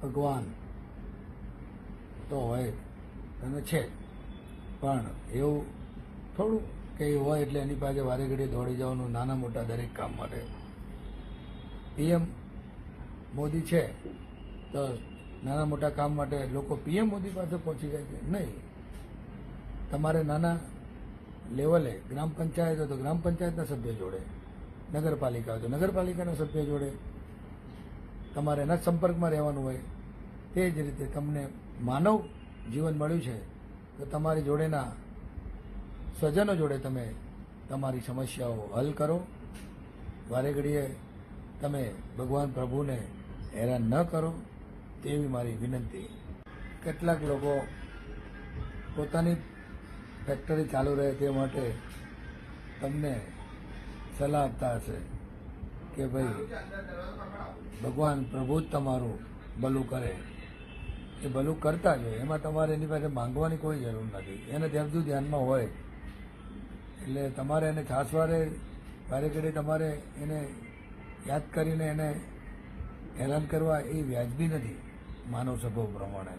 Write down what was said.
ભગવાન તો હોય અને છે, પણ એવું થોડું કે હોય એટલે એની પાસે વારે ઘડીએ દોડી જવાનું નાના મોટા દરેક કામ માટે. પીએમ મોદી છે તો નાના મોટા કામ માટે લોકો પીએમ મોદી પાસે પહોંચી જાય છે? નહીં. તમારે નાના લેવલે ગ્રામ પંચાયત હોય તો ગ્રામ પંચાયતના સભ્ય જોડે, નગરપાલિકા હોય તો નગરપાલિકાના સભ્ય જોડે તમારે એના સંપર્કમાં રહેવાનું હોય. તે જ રીતે તમને માનવ જીવન મળ્યું છે તો તમારી જોડેના સ્વજનો જોડે તમે તમારી સમસ્યાઓ હલ કરો. વારે ઘડીએ તમે ભગવાન પ્રભુને હેરાન ન કરો તેવી મારી વિનંતી. કેટલાક લોકો પોતાની ફેક્ટરી ચાલુ રહે તે માટે તમને સલાહ આપતા હશે કે ભાઈ ભગવાન પ્રભુ જ તમારું ભલું કરે. એ ભલું કરતા જ હોય, એમાં તમારે એની પાસે માંગવાની કોઈ જરૂર નથી. એને બધું ધ્યાનમાં હોય એટલે તમારે એને છાસવારે વારે ઘડી તમારે એને યાદ કરીને એને હેરાન કરવા એ વ્યાજબી નથી માનવ સ્વભાવ પ્રમાણે.